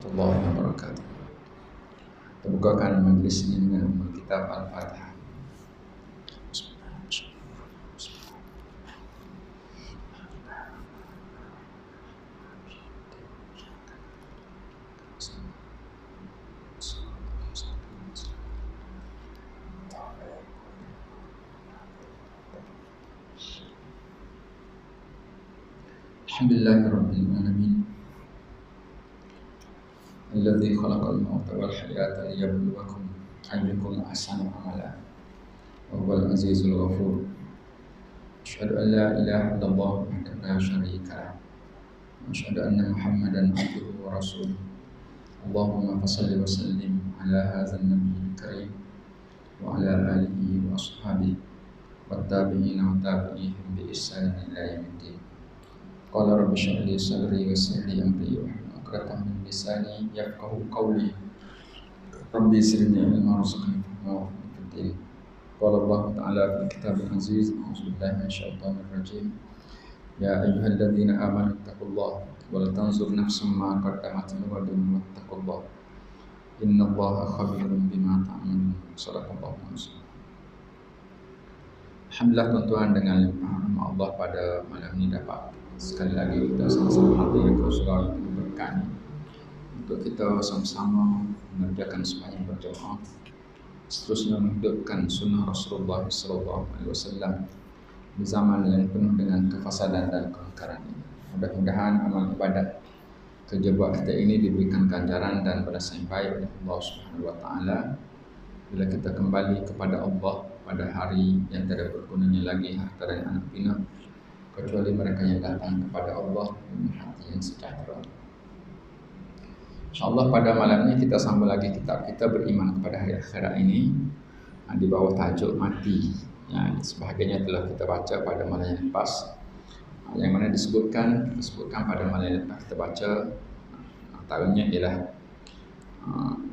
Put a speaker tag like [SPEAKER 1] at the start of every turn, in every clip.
[SPEAKER 1] Warahmatullahi wabarakatuh. Kita bukakan majlis ini dengan kitab Al-Fatihah. Alhamdulillahirabbil alamin. Alladzi khalaqal mauta wal hayata liyabluwakum ayyukum ahsanu amala wa huwal azizul ghafur. Asyhadu an la ilaha illallah wahdahu la syarika lah. Asyhadu anna Muhammadan abduhu wa rasuluh. Allahumma shalli wa sallim ala hadzal nabiyil karim wa ala alihi wa ashabihi wat tabi'ina wa tabi'ihim bi ihsan ila yaumiddin. Qala rabbi shrah li sadri wa yassir li amri wahlul 'uqdatam min lisani yafqahu qawli. Rabbi zidni ilma warzuqni fahma wa fid. Qala Allah ta'ala fil kitabil aziz, a'udzu billahi minasyaitonir rajim. Ya ayyuhalladzina amanu taqullaha wa la tanzur nafsum ma qaddamat lighadin wattaqullaha. Innallaha khabirun bima ta'malun. Shadaqallahu alazim. Alhamdulillah tuan-tuan, dengan limpahan rahmat Allah pada malam ini dapat sekali lagi kita sama-sama hadir ke surau yang berkah ini untuk kita sama-sama mengerjakan sembahyang berjamaah, seterusnya menghidupkan sunnah Rasulullah SAW di zaman yang penuh dengan kefasadan dan kemungkaran ini. Mudah-mudahan amal ibadat kerja buat kita ini diberikan ganjaran dan balasan yang baik oleh Allah Subhanahu Wa Taala bila kita kembali kepada Allah pada hari yang tidak bergunanya lagi harta dan anak pinak, kecuali mereka yang datang kepada Allah dengan hati yang sejahtera. InsyaAllah pada malam ini kita sambung lagi kitab kita beriman kepada hari akhirat ini di bawah tajuk mati. Sebahagiannya telah kita baca pada malam yang lepas, yang mana disebutkan pada malam yang lepas kita baca antaranya ialah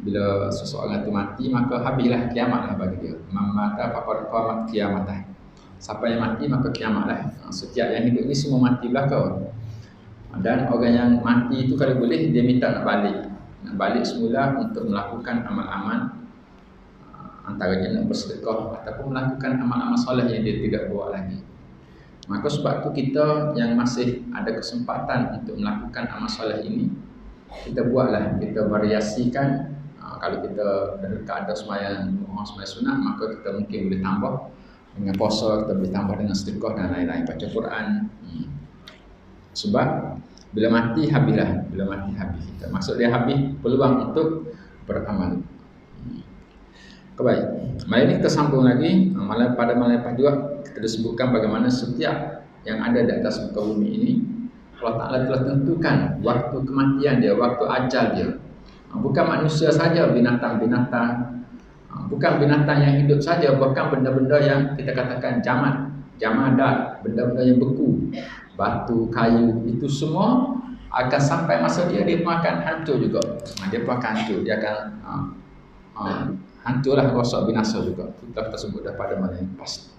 [SPEAKER 1] bila seseorang itu mati maka habislah kiamatlah bagi dia. Man mata faqad qamat kiamatah. Siapa yang mati maka kiamatlah. Setiap yang hidup ini semua mati belaka. Dan orang yang mati itu kalau boleh dia minta nak balik semula untuk melakukan amal-amal, antaranya nak bersedekah ataupun melakukan amal-amal soleh yang dia tidak buat lagi. Maka sebab itu kita yang masih ada kesempatan untuk melakukan amal soleh ini, kita buatlah, kita variasikan. Kalau kita ada sembahyang sunat, maka kita mungkin boleh tambah dengan puasa, kita boleh tambah dengan sedekah dan lain-lain, baca Quran. Sebab bila mati habislah, maksud dia habis peluang untuk beramal. Baik, malam ini kita sambung lagi. Pada malam lepas juga kita disebutkan bagaimana setiap yang ada di atas muka bumi ini Allah Ta'ala telah tentukan waktu kematian dia, waktu ajal dia. Bukan manusia saja, binatang-binatang, bukan binatang yang hidup saja, bahkan benda-benda yang kita katakan jamadat, benda-benda yang beku, batu, kayu, itu semua akan sampai masa dia pun akan hancur juga. Dia pun akan hancur, dia akan hancurlah, rosak, binasa juga. Kita tersebut dah pada malam yang lepas.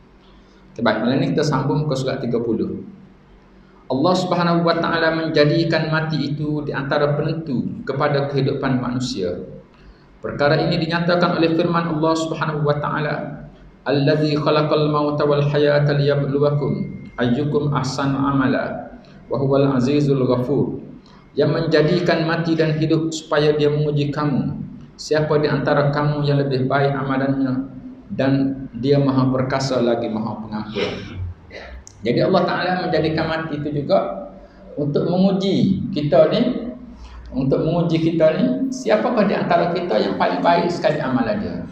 [SPEAKER 1] Baik, malam ini kita sambung ke surat 30. Allah Subhanahu Wa Taala menjadikan mati itu di antara penentu kepada kehidupan manusia. Perkara ini dinyatakan oleh firman Allah Subhanahu Wa Taala, Allazi khalaqal mauta wal hayata liyabluwakum ayyukum ahsanu amala wa huwal azizul ghafur. Yang menjadikan mati dan hidup supaya dia menguji kamu, siapa di antara kamu yang lebih baik amalannya, dan dia maha perkasa lagi maha pengampun. Jadi Allah Ta'ala menjadikan mati itu juga untuk menguji kita ni, siapakah di antara kita yang paling baik sekali amalan dia.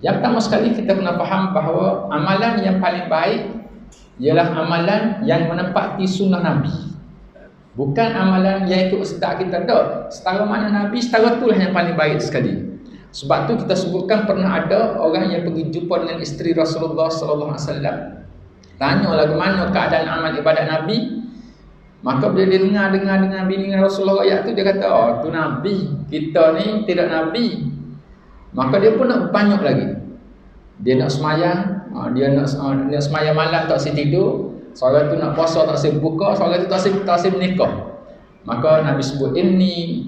[SPEAKER 1] Yang pertama sekali kita kena faham bahawa amalan yang paling baik ialah amalan yang menepati sunnah Nabi. Bukan amalan yang ikut sedak kita, tak. Setara mana Nabi, setara itulah yang paling baik sekali. Sebab tu kita sebutkan pernah ada orang yang pergi jumpa dengan isteri Rasulullah SAW. Tanyalah bagaimana keadaan amal ibadat Nabi. Maka bila dia dengar bini Rasulullah ayat tu, dia kata, oh tu Nabi, kita ni tidak Nabi. Maka dia pun nak banyak lagi. Dia nak semayang, dia nak semayang malam tak si tidur. Seorang tu nak puasa tak si buka, seorang tu tak si menikah. Maka Nabi sebut, ini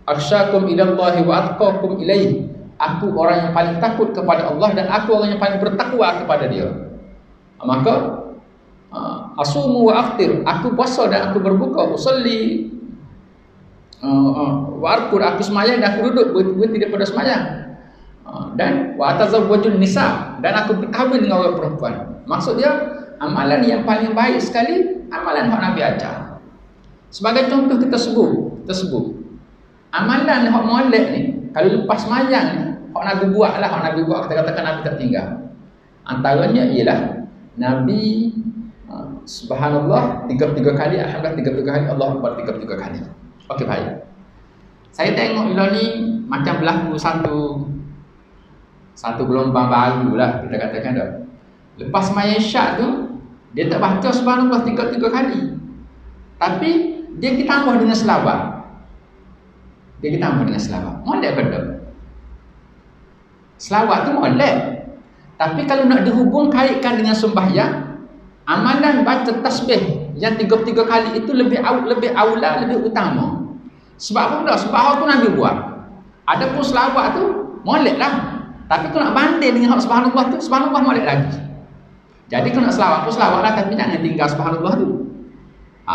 [SPEAKER 1] akhsyakum ilallahi wa atqakum ilaihi. Aku orang yang paling takut kepada Allah dan aku orang yang paling bertakwa kepada Dia. Maka asumu wa aftir, aku puasa dan aku berbuka, usolli wa arqud, aku sembahyang dan aku duduk berhenti daripada sembahyang, dan wa atazawwajun nisa, dan aku berkahwin dengan orang perempuan. Maksud dia amalan yang paling baik sekali amalan yang Nabi ajar. Sebagai contoh kita sebut amalan yang molek ni, kalau lepas sembahyang ni, hak Nabi buat lah, hak Nabi buat, kita katakan Nabi tak tinggal. Antaranya ialah Nabi subhanallah 33 kali, alhamdulillah 33 kali, Allahu akbar 33 kali. Okey, baik. Saya tengok bila ni macam berlaku satu gelombang baru lah, kita katakan dah. Lepas sembahyang Isyak tu, dia tak baca subhanallah 33 kali. Tapi dia ditambah dengan selawat. Molek ke tak? Selawat tu molek. Tapi kalau nak dihubung kaitkan dengan sembahyang, amalan baca tasbih yang 33 kali itu lebih aula, lebih utama. Sebab apa pula? Sebab apa tu Nabi buat. Adapun selawat tu molek lah. Tapi kalau nak banding dengan subhanallah tu, subhanallah molek lagi. Jadi kalau nak selawat pun selawat lah, tapi jangan tinggal subhanallah tu.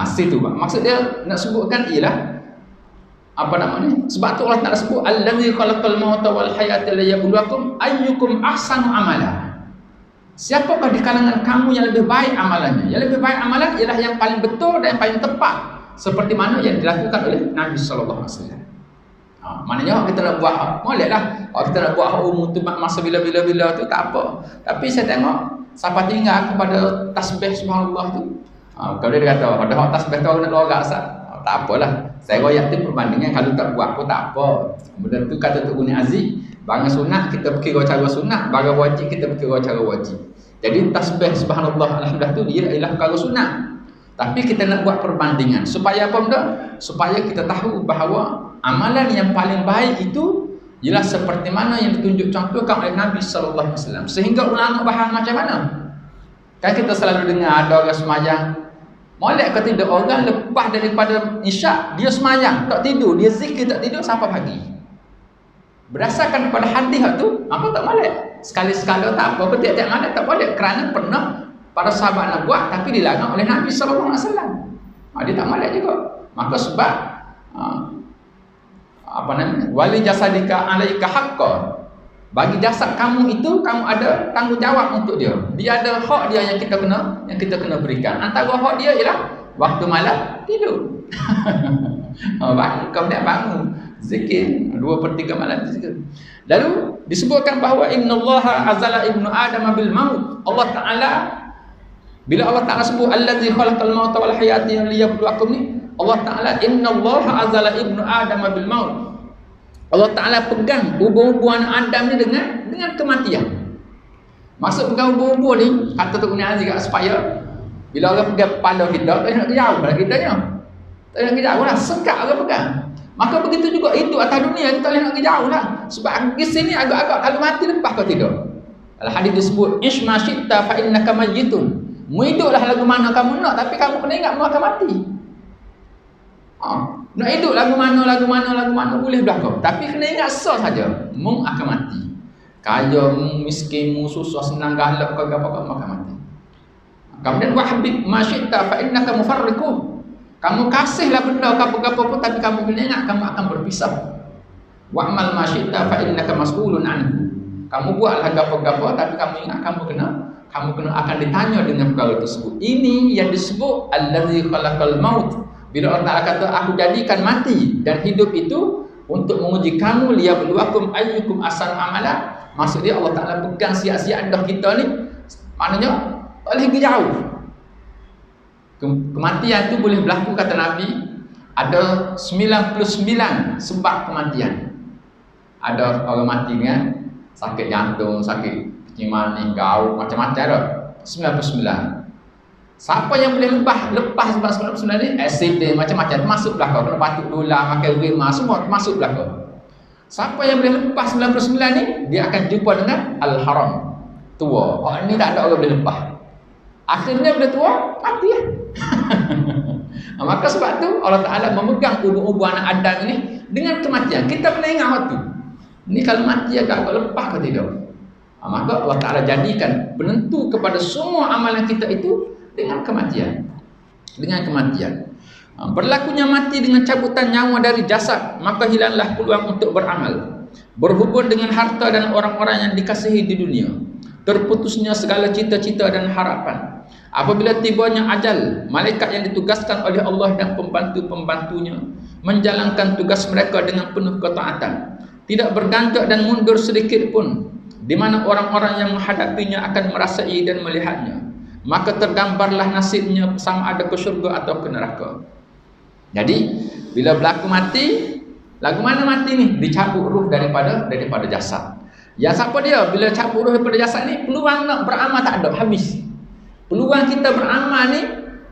[SPEAKER 1] Situ maksud dia nak sebutkan ialah apa namanya? Sebab tu Allah Taala sebut allazi khalaqal mauta wal hayata liyabluwakum ayyukum ahsanu amala. Siapakah di kalangan kamu yang lebih baik amalannya? Yang lebih baik amalan ialah yang paling betul dan yang paling tepat, seperti mana yang dilakukan oleh Nabi sallallahu alaihi wasallam. Maknanya kita nak buat moleklah. Kita nak buat umum tu masa bila-bila tu tak apa. Tapi saya tengok siapa tinggal kepada tasbih subhanallah tu. Kalau dia kata ada hak tasbih tu nak lorak sah, tak apalah. Saya royak tu perbandingan, kalau tak buat pun tak apa. Benda tu kata Tok Guni Aziz, barang sunat kita kira cara sunat, barang wajib kita kira cara wajib. Jadi tasbih subhanallah alhamdulillah tu dia ialah perkara sunat. Tapi kita nak buat perbandingan supaya apa benda? Supaya kita tahu bahawa amalan yang paling baik itu ialah seperti mana yang ditunjuk contohkan oleh Nabi sallallahu alaihi wasallam. Sehingga ulama bahas macam mana? Kan kita selalu dengar ada orang sembahyang molek ke tidak, orang lepas daripada Isyak dia sembahyang tak tidur, dia zikir tak tidur sampai pagi. Berdasarkan kepada hadis tu, apa tak molek? Sekali-sekala tak apa, tiap-tiap malam tak boleh, kerana pernah para sahabat nak buat tapi dilarang oleh Nabi sallallahu alaihi wasallam. Dia tak molek juga. Maka sebab apa namanya? Wali jasadika alaika haqqan. Bagi jasad kamu itu kamu ada tanggungjawab untuk dia. Dia ada hak dia yang kita kena berikan. Antara hak dia ialah waktu malam tidur. Bangun, kemudian bangun zikir 2/3 malam zikir. Lalu disebutkan bahawa innallaha azala ibnu adam bil maut. Allah Taala, bila Allah Taala sebut allazi khalaqal mauta wal hayata liyabluwakum ni, Allah Taala innallaha azala ibnu adam bil maut. Allah Ta'ala pegang ubur-ubur anak Adam ni dengan kematian. Maksud pegang ubur-ubur ni, kata Tok Guni Aziz kat supaya bila orang pegang kepala kita, tak nak jauh lah kita ni. Tak nak jauh lah, sekat orang pegang. Maka begitu juga hidup atas dunia, kita tak nak jauh lah. Sebab di sini agak-agak kalau mati lepas kau tidur. Dalam hadis disebut ish ma syi'ta fa innaka mayyitun. Mu hiduplah lagu mana kamu nak, tapi kamu kena ingat mu akan mati. Nak hidup lagu mana boleh belakang, tapi kena ingat sah saja mu akan mati. Kaya mu, miskin mu, susah senang galak kau apa kau akan mati. Kemudian wahbib ma syi'ta fa innaka mufarriqu. Kamu kasihlah benda apa-apa pun, tapi kamu kena ingat kamu akan berpisah. Wa'mal ma syi'ta fa innaka mas'ulun anhu. Kamu buatlah apa-apa, tapi kamu ingat kamu kena akan ditanya dengan perkara tersebut. Ini yang disebut allazi khalaqal maut. Bila Allah Ta'ala kata aku jadikan mati dan hidup itu untuk menguji kamu liyabluwakum ayyukum ahsanu amala, maksud dia Allah Ta'ala pegang siap-siap dah kita ni, maknanya tak boleh pergi jauh. Kematian tu boleh berlaku, kata Nabi, ada 99 sebab kematian. Ada orang mati dengan sakit jantung, sakit kencing manis, gaut, macam-macam dah. 99. Siapa yang boleh lepas sebab 99 ni, accident macam-macam termasuk belakang, kena batuk dolar, makan rima, semua termasuk belakang. Siapa yang boleh lepas 99 ni, dia akan jumpa dengan al-haram, tua. Ni tak ada orang boleh lepas. Akhirnya bila tua, mati lah. Maka sebab tu Allah Ta'ala memegang ubur-ubur anak Adam ni dengan kematian. kematian. Kita kena ingat waktu. Ini kalau mati agak lepas ke tidak? Maka Allah Ta'ala jadikan penentu kepada semua amalan kita itu dengan kematian. Dengan kematian. Berlakunya mati dengan cabutan nyawa dari jasad, maka hilanglah peluang untuk beramal, berhubung dengan harta dan orang-orang yang dikasihi di dunia. Terputusnya segala cita-cita dan harapan. Apabila tibanya ajal, malaikat yang ditugaskan oleh Allah dan pembantu-pembantunya menjalankan tugas mereka dengan penuh ketaatan, tidak berganjak dan mundur sedikit pun, di mana orang-orang yang menghadapinya akan merasai dan melihatnya. Maka tergambarlah nasibnya sama ada ke syurga atau ke neraka. Jadi bila berlaku mati, lagu mana mati ni? Dicabut ruh daripada jasad. Ya siapa dia? Bila cabut ruh daripada jasad ni, peluang nak beramal tak ada, habis. Peluang kita beramal ni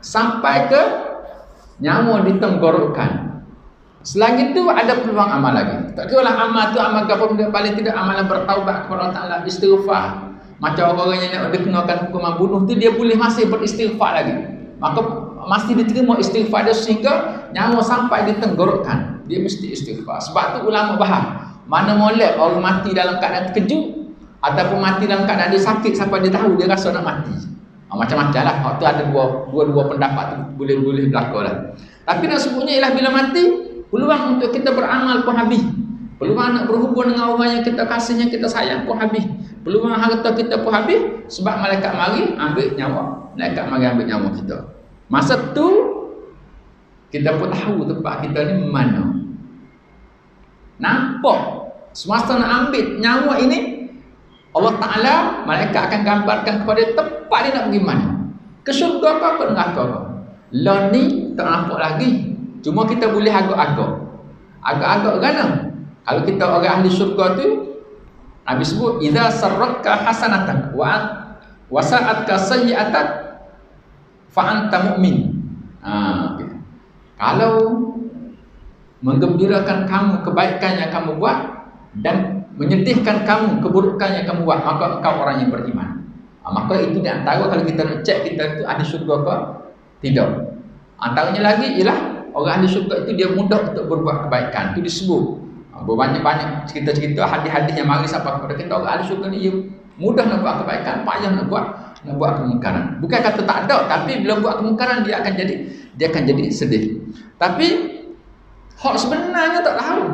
[SPEAKER 1] sampai ke nyawa ditenggorokan. Selain itu ada peluang amal lagi. Tak kira lah amal tu amal apa pun, paling tidak amalan bertaubat kepada Allah Taala, istighfar. Macam orang yang nak dikenakan hukuman bunuh tu, dia boleh masih beristighfar lagi. Maka masih diterima istighfar dia sehingga nyawa sampai ditenggorokan. Dia mesti istighfar. Sebab tu ulama bahas, mana molek orang mati dalam keadaan terkejut ataupun mati dalam keadaan dia sakit sampai dia tahu dia rasa nak mati. Macam-macam lah. Waktu ada dua pendapat tu boleh berlaku lah. Tapi nak sebutnya ialah bila mati, peluang untuk kita beramal pun habis. Peluang nak berhubung dengan orang yang kita kasih, yang kita sayang pun habis. Peluang harta kita pun habis sebab malaikat mari ambil nyawa. Malaikat mari ambil nyawa kita. Masa tu kita pun tahu tempat kita ni mana. Nampak semasa nak ambil nyawa ini, Allah Ta'ala, malaikat akan gambarkan kepada tempat dia nak pergi mana. Ke syurga ke neraka ke. Lah ni tak nampak lagi. Cuma kita boleh agak-agak. Agak-agak kerana kalau kita orang ahli syurga tu, Nabi sebut, idza sarratka hasanatan wa sa'atka sayyi'atan fa anta mu'min. Kalau menggembirakan kamu kebaikan yang kamu buat dan menyedihkan kamu keburukan yang kamu buat, maka engkau orang yang beriman. Maka itu di antara kalau kita nak cek kita itu ahli syurga ke tidak. Antaranya lagi ialah orang ahli syurga itu dia mudah untuk berbuat kebaikan. Itu disebut banyak-banyak cerita-cerita hadis-hadis yang mari sampai kepada kita. Orang ahli syurga ni dia mudah nak buat kebaikan, payah nak buat kemungkaran. Bukan kata tak ada, tapi bila buat kemungkaran dia akan jadi sedih. Tapi hak sebenarnya tak tahu.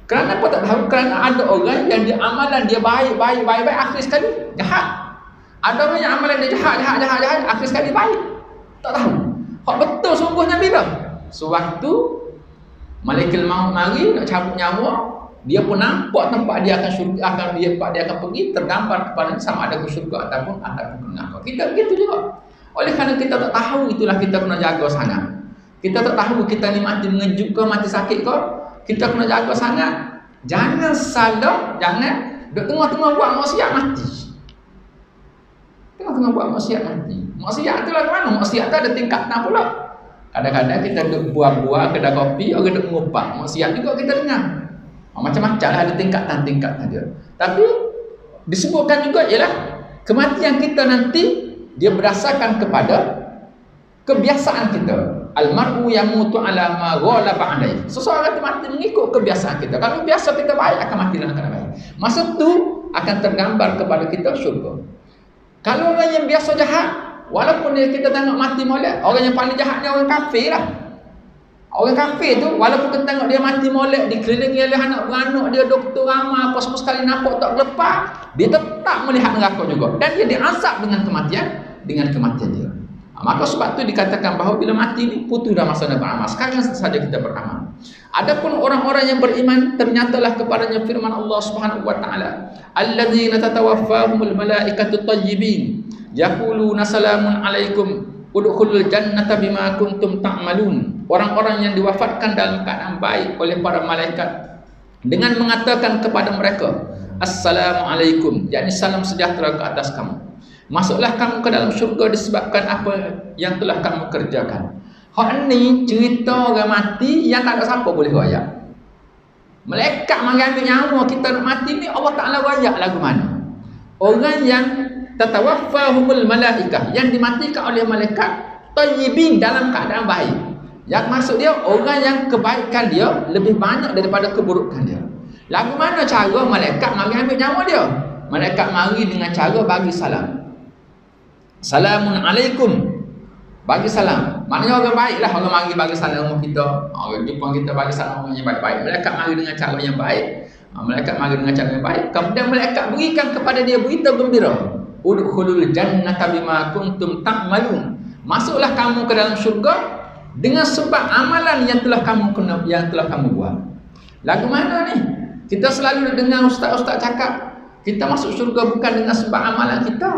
[SPEAKER 1] Kerana apa tak tahu? Kerana ada orang yang dia amalan dia baik, akhir sekali jahat. Ada orang yang amalan dia jahat, akhir sekali baik. Tak tahu. Hak betul sungguhnya bila? Sewaktu malaikat maut mari nak cabut nyawa, dia pun nampak tempat dia akan syurga, dia akan pergi, tergambar kepada sama ada ke syurga ataupun ke neraka. Kita begitu juga. Oleh kerana kita tak tahu, itulah kita kena jaga sangat. Kita tak tahu kita ni mati mengejut ke, mati sakit ke, kita kena jaga sangat. Jangan salah, jangan duk tengah-tengah buat maksiat mati. Tengah-tengah buat maksiat mati. Maksiat tu lah ke mana? Maksiat tu ada tingkatan pula. Kadang-kadang kita duk buah-buah kedai kopi, orang duk mengupak. Maksiat juga kita dengar. Macam-macam lah, ada tingkatan-tingkatan dia. Tapi disebutkan juga ialah kematian kita nanti dia berdasarkan kepada kebiasaan kita. Al-mar'u yamutu ala ma ghalaba alaihi. Seseorang itu mati mengikut kebiasaan kita. Kalau biasa kita baik, akan mati dalam keadaan baik. Masa tu akan tergambar kepada kita syurga. Kalau orang yang biasa jahat, walaupun kita tengok mati molek, orang yang paling jahat ni orang kafir lah. Orang kafir tu walaupun kita tengok dia mati molek, dikelilingi oleh anak beranak dia, doktor ramah, apa semua sekali nampak tak lepas, dia tetap melihat neraka juga. Dan dia diazab dengan kematian dia. Maka sebab tu dikatakan bahawa bila mati ni putus dah masa nak beramal. Sekarang saja kita beramal. Adapun orang-orang yang beriman, ternyatalah kepadanya firman Allah Subhanahu wa taala, alladzina tatawaffahumul malaikatu tayyibin yaquluna salamun alaikum udkhulul jannata bima kuntum ta'malun. Orang-orang yang diwafatkan dalam keadaan baik oleh para malaikat dengan mengatakan kepada mereka, assalamualaikum, yakni salam sejahtera ke atas kamu. Masuklah kamu ke dalam syurga disebabkan apa yang telah kamu kerjakan. Hak ni cerita orang mati yang tak ada siapa boleh royak. Malaikat mari ambil nyawa kita nak mati ni, Allah Ta'ala royak lagu mana? Orang yang tatawaffahumul malaikah, yang dimatikan oleh malaikat tayyibin dalam keadaan baik. Yang maksud dia orang yang kebaikan dia lebih banyak daripada keburukan dia. Lagu mana cara malaikat mari ambil nyawa dia? Malaikat mari dengan cara bagi salam. Assalamun alaikum. Bagi salam. Maknanya orang baiklah orang mari bagi salam rumah kita. Orang jumpa kita bagi salam orang yang baik-baik. Malaikat mari dengan cara yang baik. Malaikat mari dengan cara yang baik. Kemudian malaikat berikan kepada dia berita gembira. Udkhulul jannata bima kuntum ta'malun. Masuklah kamu ke dalam syurga dengan sebab amalan yang telah kamu buat. Lagu mana ni? Kita selalu dengar ustaz-ustaz cakap kita masuk syurga bukan dengan sebab amalan kita.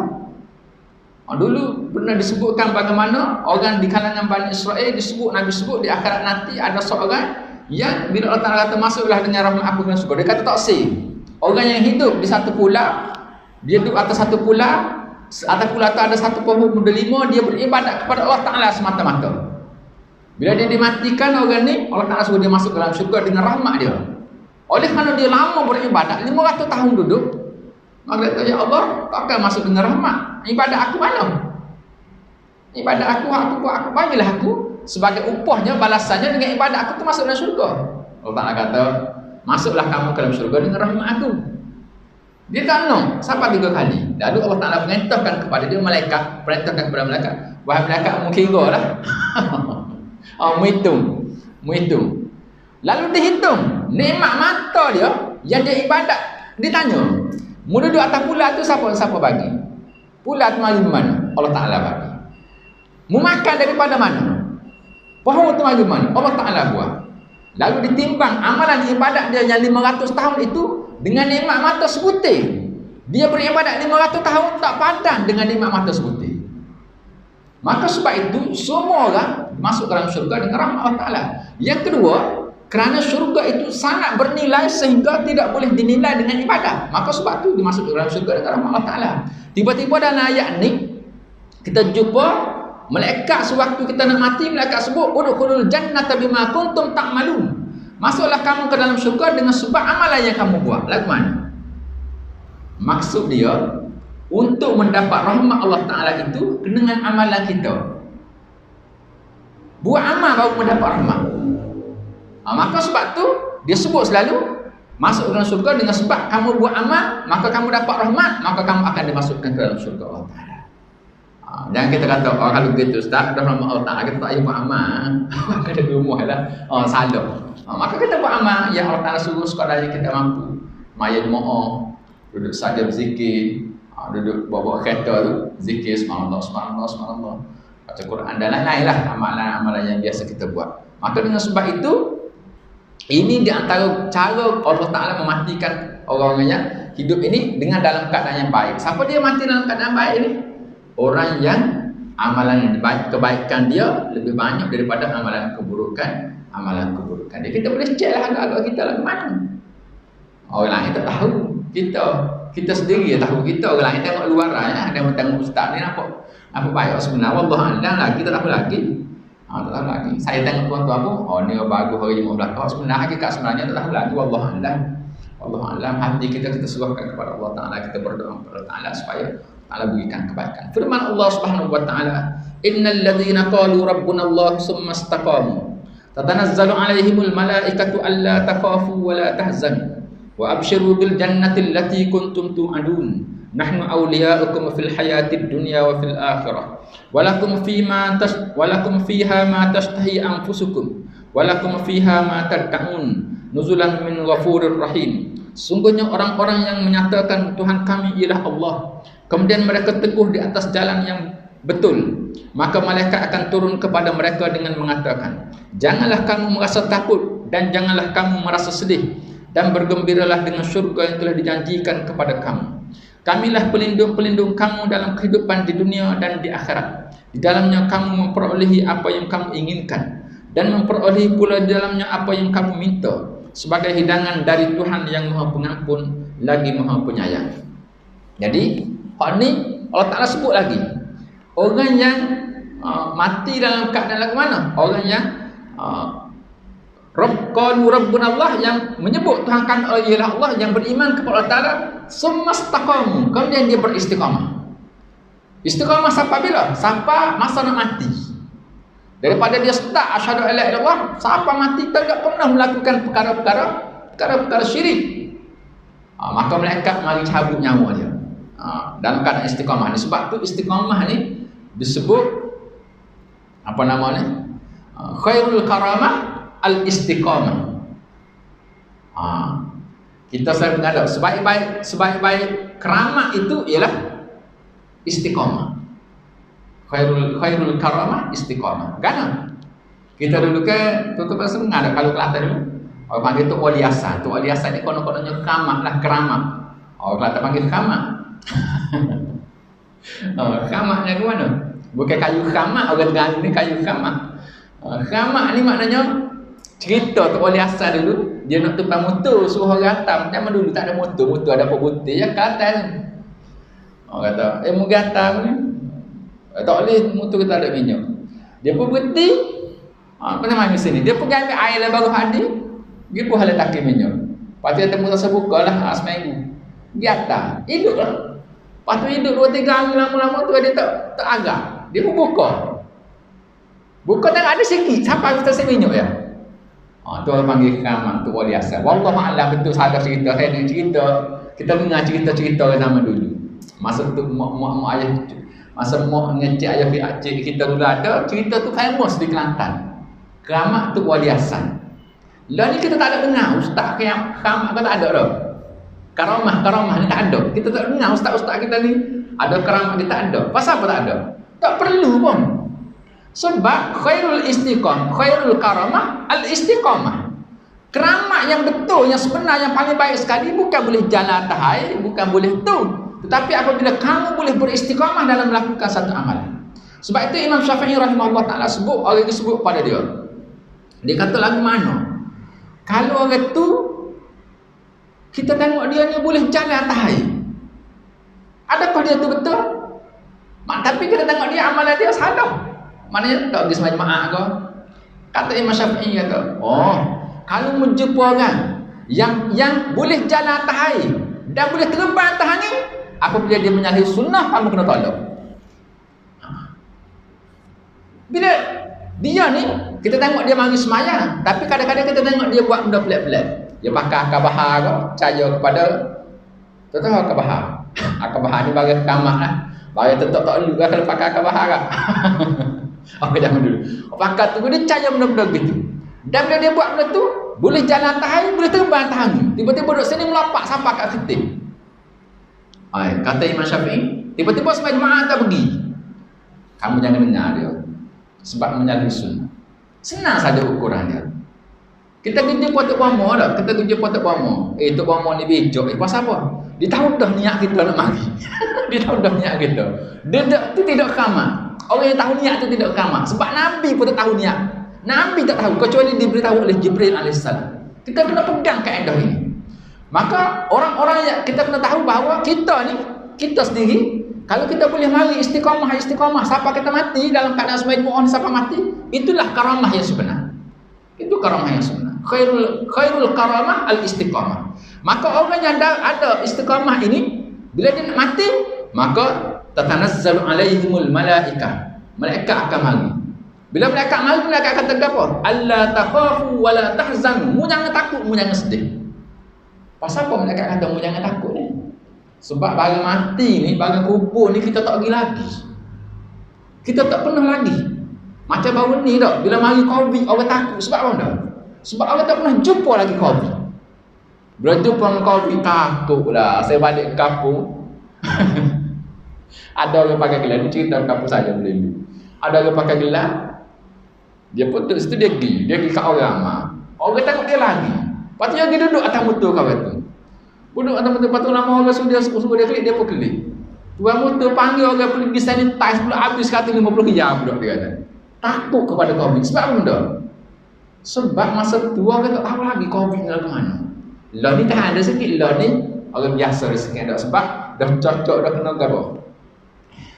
[SPEAKER 1] Dulu pernah disebutkan bagaimana orang di kalangan Bani Israel Nabi sebut di akhirat nanti ada seorang yang bila Allah Ta'ala kata masuklah dengan rahmat aku ke syurga, dia kata tak sih. Orang yang hidup di satu pulau, dia duduk atas satu pulau, atas pulau itu ada satu pohon delima, dia beribadat kepada Allah Ta'ala semata-mata. Bila dia dimatikan orang ni, Allah Ta'ala suruh dia masuk dalam syurga dengan rahmat dia. Oleh kerana dia lama beribadat, 500 tahun duduk, maka kata, ya Allah, takkan masuk dengan rahmat. Ibadat aku mana? Ibadat aku buat, aku bagilah aku sebagai upahnya, balasannya dengan ibadat aku tu masuk dalam syurga. Allah Ta'ala kata, masuklah kamu ke dalam syurga dengan rahmat aku. Dia tak no, sampai 3 kali. Lalu Allah Ta'ala perintahkan kepada dia malaikat, perintahkan kepada malaikat, wahai malaikat, mu kira lah. Menghitung. Lalu dihitung nikmat mata dia yang dia ibadat. Dia tanya, mu duduk atas pula tu siapa bagi? Pula tu mari mana? Allah Ta'ala bagi. Mu makan daripada mana? Pohon tu mari mana? Allah Ta'ala buat. Lalu ditimbang amalan ibadat dia yang 500 tahun itu dengan nikmat mata sebutir. Dia beribadat 500 tahun tak padan dengan nikmat mata sebutir. Maka sebab itu semua orang masuk dalam syurga dengan rahmat Allah Ta'ala. Yang kedua, kerana syurga itu sangat bernilai sehingga tidak boleh dinilai dengan ibadah. Maka sebab itu dimasuk dalam syurga dengan rahmat Allah Ta'ala. Tiba-tiba dalam ayat ni kita jumpa malaikat sewaktu kita nak mati, malaikat sebut udkhulul jannata bima kuntum ta'malun. Masuklah kamu ke dalam syurga dengan sebab amalan yang kamu buat. Lagu mana? Maksud dia untuk mendapat rahmat Allah Ta'ala itu dengan amalan kita. Buat amal baru mendapat rahmat. Maka sebab tu dia sebut selalu masuk dalam syurga dengan sebab kamu buat amal, maka kamu dapat rahmat, maka kamu akan dimasukkan ke dalam syurga Allah Ta'ala. Jangan kita kata kalau begitu ustaz dah rahmat Allah Ta'ala kita tak payah buat amal. Maka ada rumah lah. Salah. Maka kita buat amal yang Allah Ta'ala suruh sekadar kita mampu. Maya jemaah, duduk saja berzikir, duduk bawa kereta tu zikir subhanallah, baca Quran dan lain-lain lah amalan-amalan yang biasa kita buat. Maka dengan sebab itu ini di antara cara Allah Ta'ala mematikan orang-orang yang hidup ini dengan dalam keadaan yang baik. Siapa dia mati dalam keadaan baik ini? Orang yang amalan yang baik, kebaikan dia lebih banyak daripada amalan keburukan dia. Kita boleh cek lah agak-agak kita lah ke mana. Orang lain tak tahu. Kita sendiri tahu kita. Orang lain tengok luar ya. Dia tengok ustaz ni apa baik sebenarnya. Wallahualam lah. Kita tak tahu lagi. Tak tahu lagi. Saya tengok tuan-tuan apa? Ni bagus hari Jumaat belakang. Sebenarnya sebenarnya tak tahu lagi. Wallahualam. Hati kita serahkan kepada Allah Ta'ala. Kita berdoa kepada Allah Ta'ala supaya Allah berikan kebaikan. Firman Allah Subhanahu wa Ta'ala, innal ladzina qalu rabbuna Allah tsumma istaqamu tatanazzalu 'alaihimul malaikatu alla takhafu wa la tahzanu wa abshiru bil jannati allati kuntum tu'adun nahnu awliya'ukum fil hayatid dunya wa fil akhirah walakum fiha ma tashtahi anfusukum walakum fiha ma tad'un nuzulan min ghafurir rahim. Sungguhnya orang-orang yang menyatakan Tuhan kami ialah Allah, kemudian mereka teguh di atas jalan yang betul, maka malaikat akan turun kepada mereka dengan mengatakan, janganlah kamu merasa takut dan janganlah kamu merasa sedih, dan bergembiralah dengan syurga yang telah dijanjikan kepada kamu. Kamilah pelindung-pelindung kamu dalam kehidupan di dunia dan di akhirat. Di dalamnya kamu memperolehi apa yang kamu inginkan, dan memperolehi pula di dalamnya apa yang kamu minta, sebagai hidangan dari Tuhan yang Maha Pengampun lagi Maha Penyayang. Jadi hak ni Allah Ta'ala sebut lagi orang yang mati dalam keadaan lagu mana? Orang yang qalu rabbuna Allah, yang menyebut Tuhan kami ialah Allah, yang beriman kepada Allah Ta'ala, semastaqamu, kemudian dia beristiqamah. Istiqamah sampai bila? Sampai masa nak mati. Daripada dia start asyhadu alla ilaha illallah, sampai mati tak pernah melakukan perkara syirik. Maka malaikat mari cabut nyawa dia. Dalam keadaan istiqamah ni. Sebab tu istiqamah ni disebut apa nama ni? Khairul karamah al-istiqamah. Kita selalu mengadap sebaik-baik keramat itu ialah istiqamah. Khairul karamah istiqamah. Kan? Kita dulu ke tutup pasal mengadap kalau Kelantan dulu. Orang panggil tu wali hasan. Tu wali hasan ni konon-kononnya keramat lah, keramat. Orang Kelantan panggil keramat. Keramatnya ke mana? Bukan kayu keramat, orang Terengganu ni kayu keramat. Keramat ni maknanya cerita tu wali hasan dulu. Dia nak tukang motor, suruh orang hantar. Zaman dulu tak ada motor ada apa butir ya kata. Orang kata, mu gatam ni. Tak boleh motor kita ada minyak. Dia pun berhenti. Apa nama sini? Dia pergi ambil air yang baru hadir. Dia pun letak minyak. Lepas tu dia temu terbuka lah seminggu. Dia atas. Hidup lah. Lepas tu hidup 2-3 hari lama-lama tu dia tak agak. Dia pun buka. Buka tengok ada sikit. Sampai kita minyak ya. Tu orang panggil keramat. Tu wali asal. Wallahualam betul sahaja cerita. Saya nak cerita. Kita dengar cerita-cerita orang zaman dulu. Masa tu mak ayah. Masa mak ngecik ayah cik kita dulu ada. Cerita tu famous di Kelantan. Keramat tu wali asal. Lah ni kita tak ada dengar. Ustaz keramat kan tak ada dah. Karamah ni tak ada. Kita tak dengar ustaz-ustaz kita ni ada keramat dia tak ada. Pasal apa tak ada? Tak perlu pun. Sebab khairul karamah al-istiqamah. Keramat yang betul, yang sebenar, yang paling baik sekali bukan boleh jalan atas air, bukan boleh tu. Tetapi apabila kamu boleh beristiqamah dalam melakukan satu amalan. Sebab itu Imam Syafi'i rahimahullah ta'ala sebut, orang itu sebut pada dia. Dia kata lagu mana? Kalau orang tu kita tengok dia ni boleh jalan atas air. Adakah dia tu betul? Tapi kita tengok dia amalan dia salah. Maknanya tak pergi sembahyang jemaah ke? Kata Imam Syafi'i kata, kalau menjumpa orang yang boleh jalan atas air dan boleh terbang atas angin, apabila dia menyalahi sunnah, kamu kena tolak. Bila dia ni kita tengok dia mari sembahyang, tapi kadang-kadang kita tengok dia buat benda pelik-pelik. Dia pakai akabahar ke, percaya kepada tahu akabahar. Akabahar ni bagi kamah lah. Bagi tetap tak lu kalau pakai akabahar kan. Orang zaman dulu. Pakai tu dia percaya benda-benda gitu. Dan bila dia buat benda tu, boleh jalan atas air, boleh terbang atas angin. Tiba-tiba duduk sini melapak sampai kat ketik. Kata Imam Syafi'i, tiba-tiba sembahyang jemaah tak pergi. Kamu jangan dengar dia. Sebab menyalahi sunnah. Senang saja ukuran dia. Kita tunjuk Tok Bomo dah. Kita tunjuk Tok Bomo. Tok Bomo ni bijak. Pasal apa? Dia tahu dah niat kita nak mari. Dia tahu dah niat kita. Dia tu tidak keramat. Orang yang tahu niat tu tidak keramat. Sebab Nabi pun tak tahu niat. Nabi tak tahu kecuali diberitahu oleh Jibril AS. Kita kena pegang kaedah ini. Maka orang-orang yang kita kena tahu bahawa kita sendiri, kalau kita boleh mari istiqamah sampai kita mati dalam keadaan sembahyang Jumaat sampai mati, itulah karamah yang sebenar. Itu karamah yang sebenar. Khairul karamah al-istiqamah. Maka orang yang ada istiqamah ini, bila dia nak mati, maka tatanazzalu alaihimul malaikah. Malaikat akan mari. Bila malaikat mari, malaikat akan kata apa? Alla takhafu wa la tahzanu. Mu jangan takut, mu jangan sedih. Pasal apa malaikat kata mu jangan takut ni? Sebab barang mati ni, barang kubur ni kita tak pergi lagi. Kita tak pernah lagi. Macam baru ni dah, bila mari Covid orang takut sebab apa dah? Sebab orang tak pernah jumpa lagi Covid. Bila jumpa Covid takutlah. Saya balik ke kampung. Ada orang pakai gelar, ni cerita kampung saya boleh ni. Ada orang pakai gelar. Dia pun duduk situ, dia pergi kat orang. Orang takut dia lagi. Lepas tu dia pergi duduk atas motor kawan tu. Duduk atas motor, lepas tu lama orang suruh dia klik, dia pun klik. Tuan motor panggil orang pergi sanitize pula habis 150 jam duduk dia kata. Takut kepada Covid. Sebab apa benda? Sebab masa tu orang tak tahu lagi Covid ni lagu mana. Lah ni tak ada sikit. Lah ni orang biasa sikit ada. Sebab dah cocok, dah kena gabah.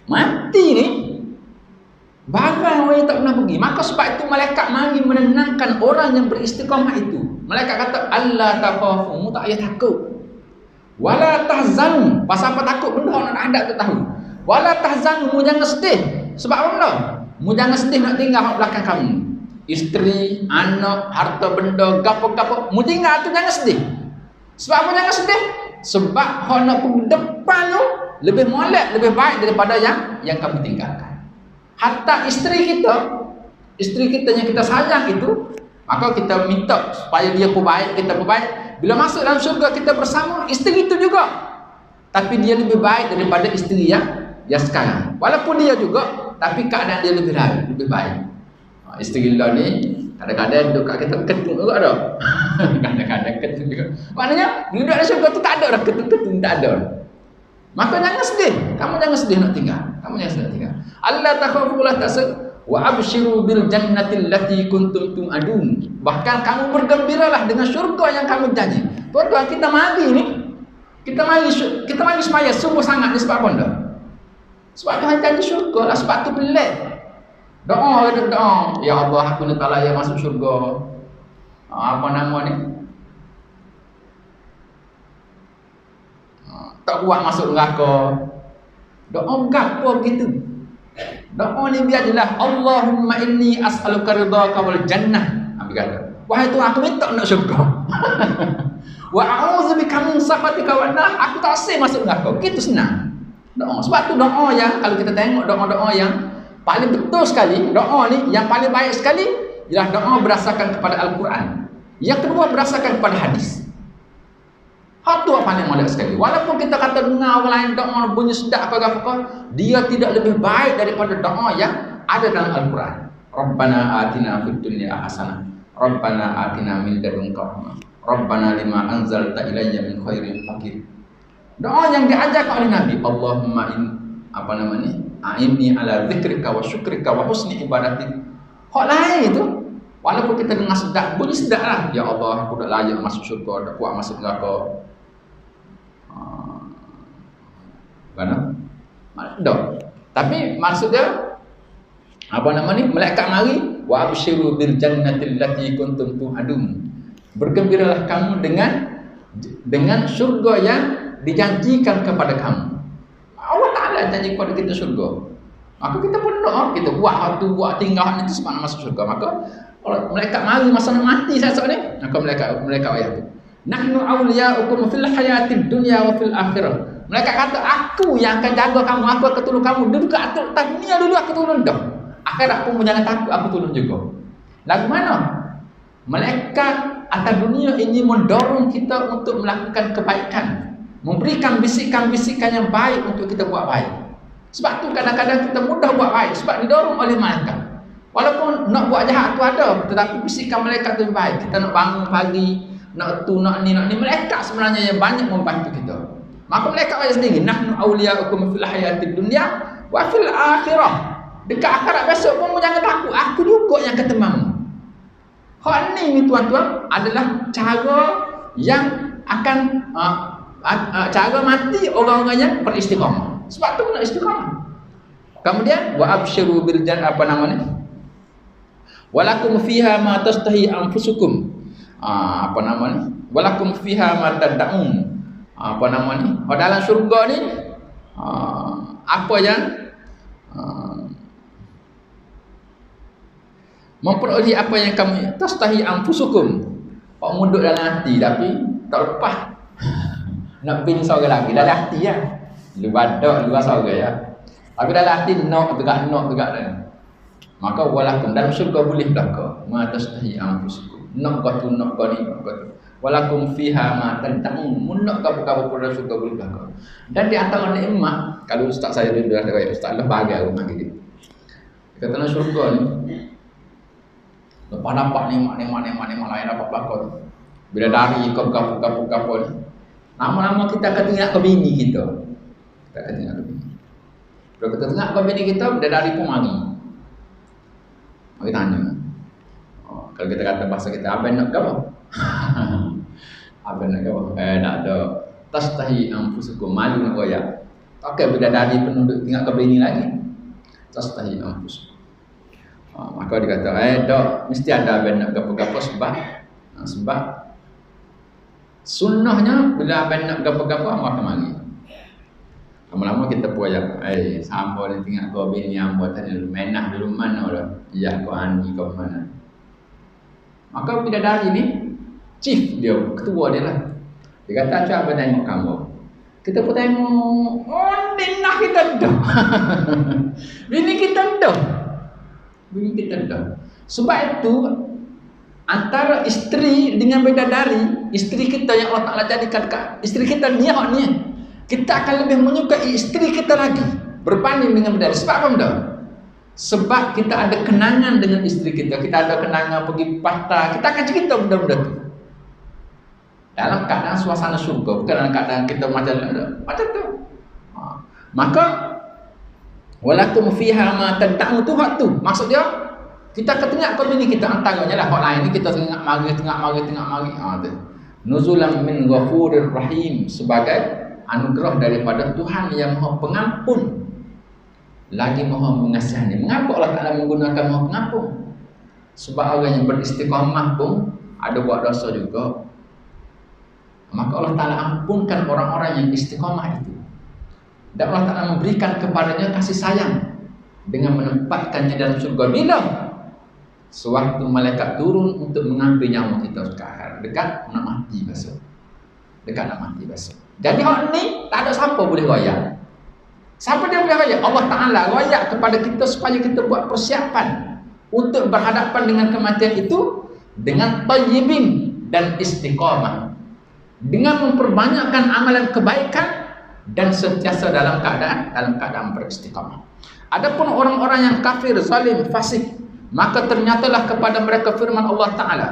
[SPEAKER 1] Mati ni barang orang yang tak pernah pergi. Maka sebab itu malaikat mari menenangkan orang yang beristiqamah itu. Malaikat kata Allah takhafu, mu tak payah takut. Wala tahzanu. Pasal apa takut? Benda orang nak hadap tu tahu. Wala tahzanu, mu jangan sedih. Sebab apa benda? Mu jangan sedih nak tinggal kat belakang kamu. Isteri, anak, harta benda, gapo-gapo, mu tinggal tu jangan sedih. Sebab apa jangan sedih? Sebab hak nak pergi depan tu lebih molek, lebih baik daripada yang kamu tinggalkan. Hatta isteri kita yang kita sayang itu, maka kita minta supaya dia perbaik, kita perbaik. Bila masuk dalam syurga kita bersama isteri itu juga, tapi dia lebih baik daripada isteri yang sekarang. Walaupun dia juga, tapi keadaan dia lebih baik. Isteri kita ni kadang-kadang duduk kat kita ketung juga dah. Kadang-kadang ketung juga. Maknanya bila duduk dalam syurga tu tak ada dah ketung-ketung, tak ada. Maka jangan sedih. Kamu jangan sedih nak tinggal. Allah takhafulah tasad wa abshiru bil jannati allati kuntum tu'adun. Bahkan kamu bergembiralah dengan syurga yang kamu janji. Tuan-tuan, kita mari ni, kita mari semaya sungguh sangat ni sebab apa? Sebab Tuhan janji syurga lah, sebab tu pelik. Doa, ya Allah, aku nak layak masuk syurga. Apa nama ni? Tak kuat masuk neraka. Doa gapo begitu? Doa ni biar jelas. Allahumma inni as'aluka ridhaka wal jannah. Ambil kata, wahai Tuhan, aku minta nak syurga. Wa a'udzubika min sakhatika wan nar. Aku tak rasa masuk neraka. Begitu senang. Doa. Sebab tu doa yang kalau kita tengok doa-doa yang paling betul sekali, doa ni yang paling baik sekali ialah doa berdasarkan kepada Al-Quran. Yang kedua berdasarkan kepada hadis. Hak tu paling molek sekali. Walaupun kita kata dengar orang lain doa bunyi sedap apa-apa, dia tidak lebih baik daripada doa yang ada dalam Al-Quran. Rabbana atina fid dunya hasanah. Rabbana atina min ladunka rahmah. Rabbana lima anzalta ilayya min khairin faqir. Doa yang diajarkan oleh Nabi, Allahumma a'inni ala zikrika wa syukrika wa husni ibadatik. Hak lain itu, walaupun kita dengar sedap, bunyi sedap lah. Ya Allah, aku dah layak masuk syurga, dah kuat masuk neraka. Mana? Dah. Tapi maksud dia malaikat mari wa abshiru bil jannati allati kuntum tu'adun. Bergembiralah kamu dengan syurga yang dijanjikan kepada kamu. Allah Ta'ala janji kepada kita syurga. Maka kita pun doa, kita buat tinggal itu sebab nak masuk syurga. Maka kalau malaikat mari masa nak mati saat ni, maka malaikat ayat tu. Nahnu awliya'ukum fil hayatid dunya wa fil akhirah. Malaikat kata, aku yang akan jaga kamu, aku akan tolong kamu. Dulu kat dunia dulu aku tolong dah. Akhirat pun jangan takut, aku tolong juga. Lagu mana? Malaikat atas dunia ini mendorong kita untuk melakukan kebaikan, memberikan bisikan-bisikan yang baik untuk kita buat baik. Sebab tu kadang-kadang kita mudah buat baik sebab didorong oleh malaikat. Walaupun nak buat jahat tu ada, tetapi bisikan malaikat tu baik. Kita nak bangun pagi, nak ni, malaikat sebenarnya yang banyak membantu kita. Maka malaikat ayat sendiri, nahnu awliya'ukum fil hayatid dunya wa fil akhirah. Dekat akhirat besok pun jangan takut, aku juga yang ketemamu. Hak ni tuan-tuan adalah cara yang akan cara mati orang-orang yang beristiqamah. Sebab tu nak istiqamah. Kemudian wa absyiru bil jannah walakum fiha ma tastahi anfusukum. Walakum fiha ma tad'un. Dalam syurga ni apa yang memperoleh apa yang kamu tastahi anfusukum. Pak munduk dalam hati tapi tak lepas. Nak bin sorga lagi dalam hati ya. Luar sorga ya. Tapi dalam hati nak tegak dah. Maka walakum dalam syurga boleh belaka. Ma tastahi anfusukum. Nak kau ni. Walakum fiha ma tad'un. Nak kau pada syurga boleh belaka. Dan di antara nikmat, kalau ustaz saya dulu dah kata ustaz Allah bahagia rumah kita. Kata dalam syurga ni lepas nampak nikmat lain dapat belakang. Bila dari kapur ni, lama-lama kita akan tengok ke bini kita. Bila kita tengok ke bini kita, bila dari pun mari. Mari tanya. Kalau kita kata bahasa kita, abang nak ke apa? Abang nak ke apa? Tak ada. Tastahi anfusukum, malu nak goyak. Okey, bila dari penunduk tengok ke bini lagi, tastahi anfusukum. Maka dia kata, tak, mesti ada abang nak gapo-gapo sebab sunnahnya bila abang nak gapo-gapo amak mari. Lama-lama kita puaya, sambo ni tengok kau bini yang buat tadi menah dulu mana dah. Ya kau ani kau mana. Maka bidadari ni chief dia, ketua dia lah. Dia kata apa tengok kamu. Kita pun tengok, oh dinah kita dah. Bini kita dah. Bini kita dah. Sebab itu antara isteri dengan bidadari, isteri kita yang Allah Ta'ala jadikan isteri kita ni hak ni, kita akan lebih menyukai isteri kita lagi berbanding dengan bidadari. Sebab apa benda? Sebab kita ada kenangan dengan isteri kita. Kita ada kenangan pergi patah. Kita akan cerita benda-benda tu dalam keadaan suasana syurga, bukan dalam keadaan kita macam tu. Maka walakum fiha ma tad'u tu hak tu. Maksud dia kita ketengah kau bini kita antaranya lah hak lain ni kita tengah mari. Tu. Nuzulan min ghafurir rahim, sebagai anugerah daripada Tuhan yang Maha Pengampun lagi Maha Mengasihani. Mengapa Allah Ta'ala menggunakan Maha Pengampun? Sebab orang yang beristiqamah pun ada buat dosa juga. Maka Allah Ta'ala ampunkan orang-orang yang istiqamah itu. Dan Allah Ta'ala memberikan kepadanya kasih sayang dengan menempatkannya dalam surga. Bila? Sewaktu malaikat turun untuk mengambil nyawa kita sekarang, dekat nak mati besok. Jadi hak ni tak ada siapa boleh royak. Siapa dia boleh royak? Allah Ta'ala royak kepada kita supaya kita buat persiapan untuk berhadapan dengan kematian itu dengan tayyibin dan istiqamah, dengan memperbanyakkan amalan kebaikan dan sentiasa dalam keadaan beristiqamah. Adapun orang-orang yang kafir, zalim, fasik, maka ternyatalah kepada mereka firman Allah Ta'ala,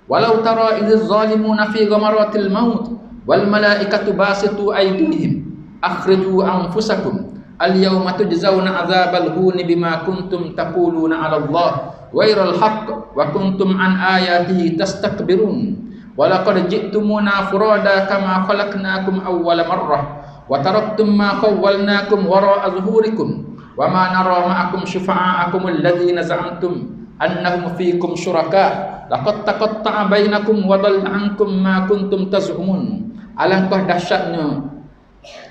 [SPEAKER 1] walau tara idz zalimuna fi ghamaratil maut wal malaikatu basitu aydihim akhriju anfusakum al yawma tujzauna adzabal huni bima kuntum taquluna 'ala Allah ghairal haqq wa kuntum an ayatihi tastakbirun. Walaqad ji'tumuna furada kama khalaqnakum awwala marrah wa taraktum ma khawwalnakum wara'a zuhurikum wa ma nara ma'akum syufa'akum alladhina za'amtum annahum fiikum syuraka laqad taqatta'a bainakum wa dhalla 'ankum ma kuntum taz'umun. Alangkah dahsyatnya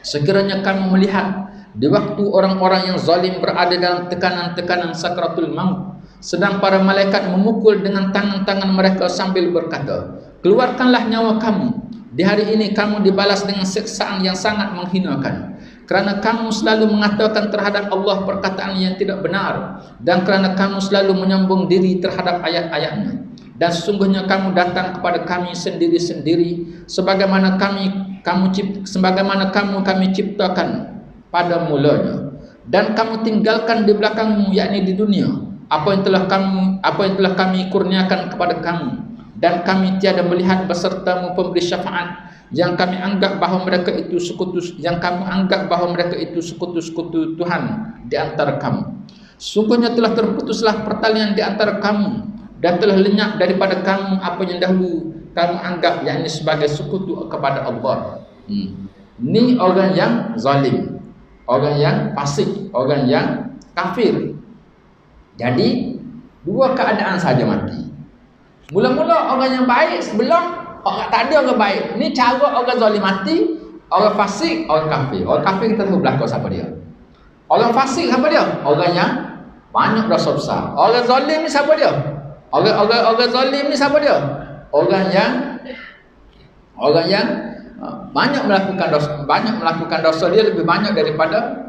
[SPEAKER 1] sekiranya kamu melihat di waktu orang-orang yang zalim berada dalam tekanan-tekanan sakratul maut, sedang para malaikat memukul dengan tangan-tangan mereka sambil berkata, keluarkanlah nyawa kamu. Di hari ini kamu dibalas dengan siksaan yang sangat menghinakan, kerana kamu selalu mengatakan terhadap Allah perkataan yang tidak benar, dan kerana kamu selalu menyombong diri terhadap ayat-ayatnya. Dan sesungguhnya kamu datang kepada kami sendiri-sendiri, sebagaimana kami ciptakan pada mulanya, dan kamu tinggalkan di belakangmu, yakni di dunia, apa yang telah kami kurniakan kepada kamu, dan kami tiada melihat besertamu pemberi syafaat yang kami anggap bahawa mereka itu sekutu Tuhan di antara kamu. Sungguhnya telah terputuslah pertalian di antara kamu, dan telah lenyap daripada kamu apa yang dahulu kamu anggap yakni sebagai sekutu kepada Allah. Ini orang yang zalim, orang yang fasik, orang yang kafir. Jadi dua keadaan saja mati. Mula-mula orang yang baik, sebelum orang tak ada orang baik. Ni cara orang zalim mati, orang fasik, orang kafir. Orang kafir kita tahu belakang siapa dia. Orang fasik siapa dia? Orang yang banyak dosa besar. Orang zalim ni siapa dia? Orang zalim ni siapa dia? Orang yang banyak melakukan dosa, dia lebih banyak daripada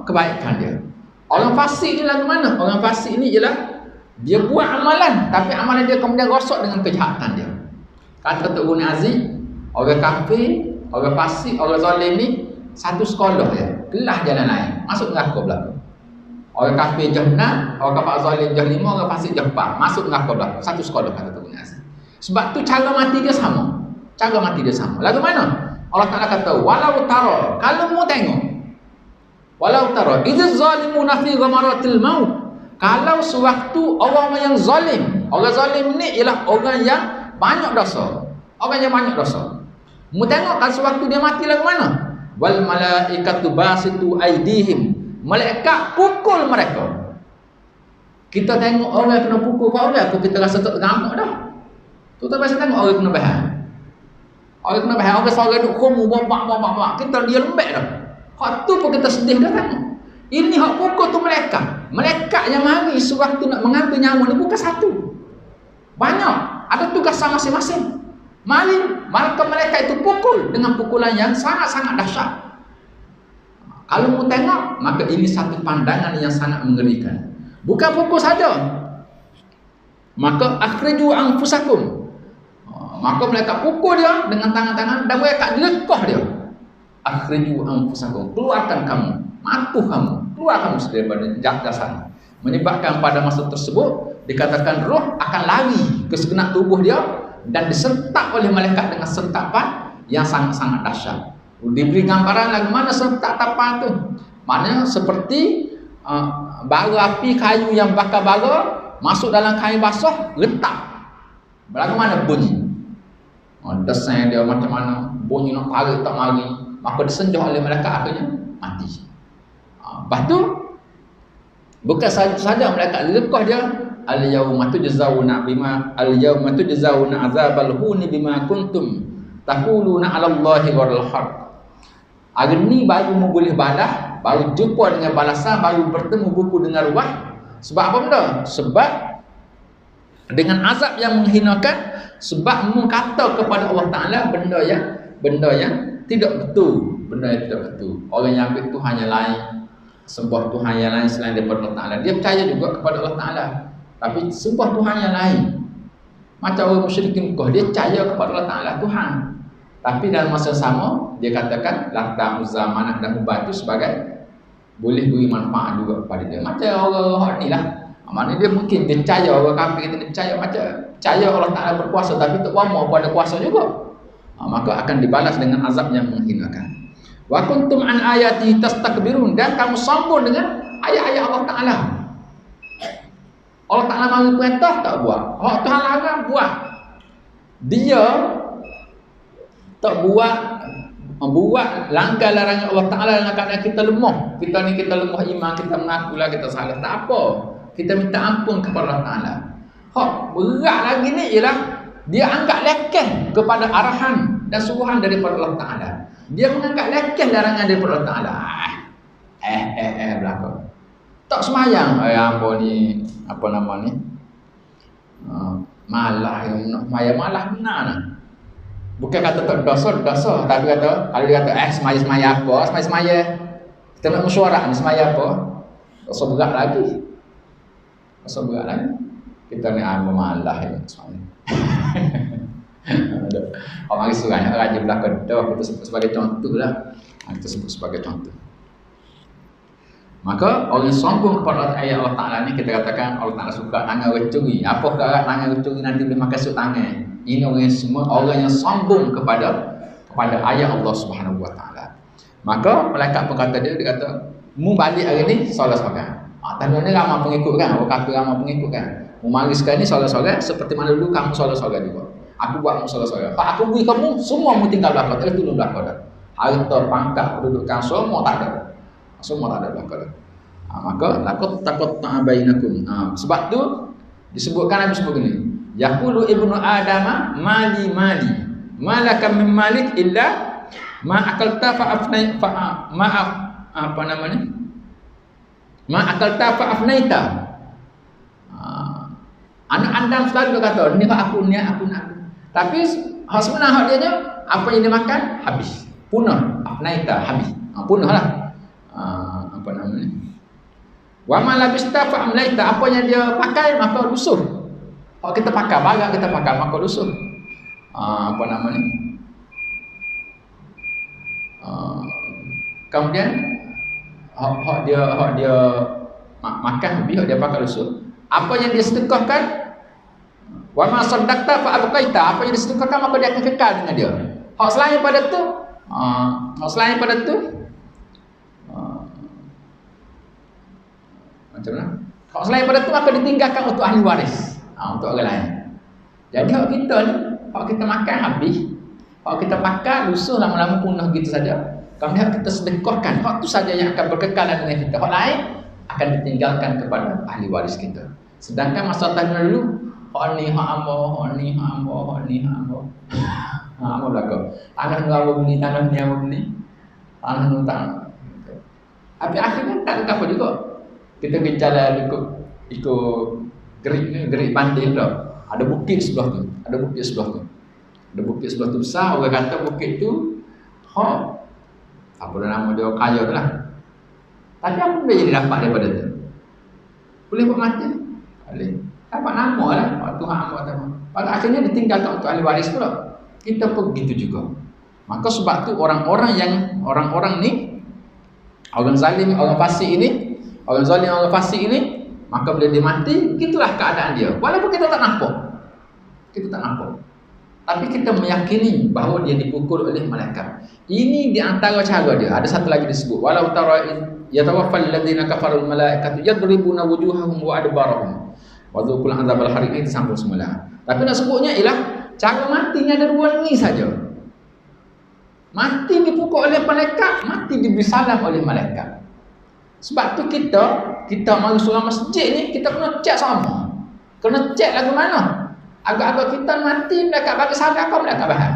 [SPEAKER 1] kebaikan dia. Orang fasik ni lagu mana? Orang fasik ni ialah dia buat amalan, tapi amalan dia kemudian rosak dengan kejahatan dia. Kata Tok Guni Aziz, orang kafir, orang fasik, orang zalim ni satu sekolah dia, kelas jalan lain, masuk neraka belakang. Orang kafir jahannam, orang kafir zalim jahannam, orang fasik jahannam, masuk neraka belakang. Satu sekolah kata Tok Guni Aziz. Sebab tu cara mati dia sama. Lagu mana? Allah Ta'ala kata, walau tara, kalau mu tengok, walau tara idz zalimuna fi ghamaratil maut, kalau sewaktu orang yang zalim, orang zalim ni ialah orang yang banyak dosa, mu tengok kan sewaktu dia mati lagu mana? Wal malaikatu basitu aydihim, malaikat pukul mereka. Kita tengok orang kena pukul kau orang, kita rasa tak ternampak dah. Tu tak biasa tengok orang kena bahang. Orang kena bahang, orang seorang duk kumu, babak. Kita dia lembek dah. Hak tu pun kita sedih dah tengok. Ini hak pokok tu mereka. Mereka yang mari sewaktu nak mengambil nyawa ni bukan satu. Banyak. Ada tugas masing-masing. Mari mereka itu pukul dengan pukulan yang sangat-sangat dahsyat. Kalau mau tengok, maka ini satu pandangan yang sangat mengerikan. Bukan pukul saja. Maka akhriju anfusakum. Maka mereka pukul dia dengan tangan-tangan dan mereka lekoh dia. Akhriju anfusakum. Keluarkan kamu, matuh kamu, keluar kamu daripada jasad. Menyebabkan pada masa tersebut dikatakan roh akan lari ke segenap tubuh dia dan disentak oleh malaikat dengan sentapan yang sangat-sangat dahsyat. Diberi gambaran lagu mana sentapan tu. Maknanya seperti bara api kayu yang bakar bara masuk dalam kain basah, letak. Bagaimana bunyi? Desain dia macam mana? Bunyi nak tarik tak mari. Maka disenjah oleh mereka akhirnya mati. Lepas tu bukan saja mereka lekoh dia. Al-yawma tujzauna azabal huni bima kuntum taquluna 'ala Allahi ghairil haqq. Hari ni baru mu boleh balas, baru jumpa dengan balasan, baru bertemu buku dengan ruah. Sebab apa benda? Sebab dengan azab yang menghinakan, sebab mu kata kepada Allah Taala benda yang tidak betul, benda yang tidak betul. Orang yang ambil Tuhan yang lain, sembah Tuhan yang lain selain daripada Allah Taala. Dia percaya juga kepada Allah Taala, tapi sembah Tuhan yang lain. Macam orang musyrikin Mekah, dia percaya kepada Allah Taala Tuhan. Tapi dalam masa sama dia katakan Lata, Uzza, Manat dan Hubal itu sebagai boleh beri manfaat juga kepada dia. Macam orang ni lah. Maknanya dia mungkin dia percaya, orang kafir kita percaya macam percaya Allah Taala berkuasa tapi tak wama pada kuasa juga. Maka akan dibalas dengan azab yang menghinakan. Wa kuntum an ayati tastakbirun, dan kamu sombong dengan ayat-ayat Allah Taala. Allah Taala bagi perintah tak buat. Allah Tuhan larang buat. Dia tak buat langkah larangan Allah Taala dengan keadaan kita lemah. Kita ni kita lemah iman, kita mengakulah kita salah. Tak apa. Kita minta ampun kepada Allah Taala. Hak berat lagi ni ialah dia angkat lekeh kepada arahan dan suruhan daripada Allah Taala. Dia mengangkat lekeh larangan daripada Allah Taala. Belakang. Tak semayang. Apa ni? Apa nama ni? Malah yang nak semayang malah benar lah. Bukan kata tak dosa, tapi kata kalau dia kata semaya apa, semaya kita nak mesyuarat ni semaya apa, dosa berat lagi. Kita ni memalah ya semaya. Orang mari surat raja belakang dah kita sebut sebagai contohlah. Kita sebut sebagai contoh. Maka orang sombong kepada ayat Allah Taala ni kita katakan Allah Taala suka tangan orang curi. Apa keadaan tangan orang curi nanti boleh makan suk tangan. Ini orang yang sombong kepada ayat Allah Subhanahu Wa Taala. Maka malaikat pun kata dia kata, "Mu balik hari ni solat-solat." Tanda ni ramai pengikut kan, orang kafir ramai pengikut kan. Mu mari sekarang ni solat-solat seperti mana dulu kamu solat-solat juga. Aku buat mu solat-solat. Pak aku beri kamu semua mu tinggal belakang, tak tolong belakang dah. Harta, pangkat, kedudukan semua tak ada. Semua tak ada belakang. Maka takut bainakum. Sebab tu disebutkan Nabi sebut gini. Yaqulu ibnu adama mali malaka min malik illa ma akalta fa afnai fa ma apa namanya? Ma akalta fa afnaita. Anak Adam selalu kata, ni aku. Tapi hak sebenar hak dia apa yang dia makan habis. Punah, afnaita habis. Punahlah. Apa namanya? Wa ma labista fa amlaita, apa yang dia pakai maka lusuh. Kalau kita pakai barang kita pakai maka lusuh. Apa namanya? Kemudian hak dia makan habis, hak dia pakai lusuh. Apa yang dia sedekahkan, wa ma saddaqta fa abqaita, apa yang disedekahkan maka dia akan kekal dengan dia. Hak selain pada tu, macam mana? Kalau selain pada tu maka ditinggalkan untuk ahli waris, untuk orang lain. Jadi hak kita ni, hak kita makan habis, hak kita pakai lusuh lama-lama punah gitu saja. Kemudian kita sedekahkan, hak tu saja yang akan berkekalan dengan kita. Hak lain akan ditinggalkan kepada ahli waris kita. Sedangkan masa tahun dulu, hak ni hak ambo, hak ni hak ambo, hak ni hak ambo. Ambo belaka. Tanah ni ambo beli, tanah ni ambo beli. Tanah ni tak Tapi akhirnya tak apa juga. Kita bicara ikut gerik pantai tu. Ada bukit sebelah tu. Ada bukit sebelah tu. Ada bukit sebelah tu besar. Orang kata bukit tu apa nama dia, kaya tu lah. Tapi apa boleh jadi dapat daripada tu? Boleh buat mati? Boleh. Dapat nama lah. Tuhan buat nama. Pada akhirnya ditinggalkan untuk ahli waris pula. Kita pun begitu juga. Maka sebab tu orang-orang ni, orang zalim, orang fasik ini, orang zalim, orang fasik ini, maka bila dia mati, gitulah keadaan dia. Walaupun kita tak nampak. Kita tak nampak. Tapi kita meyakini bahawa dia dipukul oleh malaikat. Ini di antara cara dia. Ada satu lagi disebut, walau tara yatawaffal ladzina kafarul malaikatu yadribuna wujuhahum wa adbarahum wa dzukul adzabal hariq. Ini disambung semula. Tapi nak sebutnya ialah cara matinya ada dua ni saja. Mati dipukul oleh malaikat, mati diberi salam oleh malaikat. Sebab tu kita mari surau masjid ni, kita kena cek sama. Kena cek lagu mana. Agak-agak kita mati, mereka bagi salam, kau mereka bahas.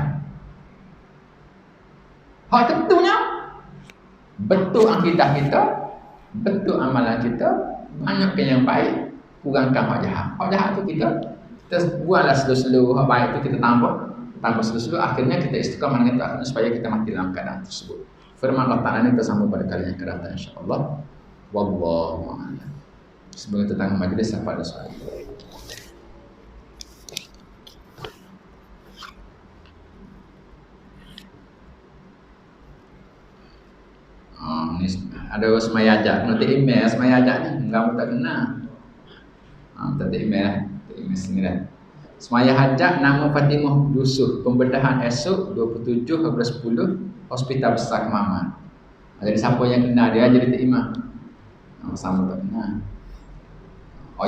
[SPEAKER 1] Hak tentunya betul akidah kita, betul amalan kita, banyak yang baik, kurangkan hak jahat. Hak jahat tu kita buatlah slow-slow, hak baik tu kita tambah slow-slow, akhirnya kita istiqamah dengan itu, akhirnya supaya kita mati dalam keadaan tersebut. Firman Allah Ta'ala ini kita sambung pada kali yang akan datang, insyaAllah. Wallahu a'lam. Sebagai tetangga majlis, apa ada soal? Ni ada semaya ajak, nanti email semaya ajak ni, enggak tak kena. Tadi email sini dah. Semaya hajat nama Fatimah Yusuf, pembedahan esok 27/10 Hospital Besar Kemaman. Jadi siapa yang kena dia jadi terima. Sama tak kena.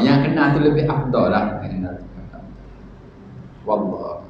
[SPEAKER 1] Yang kena tu lebih afdal lah. Wallah.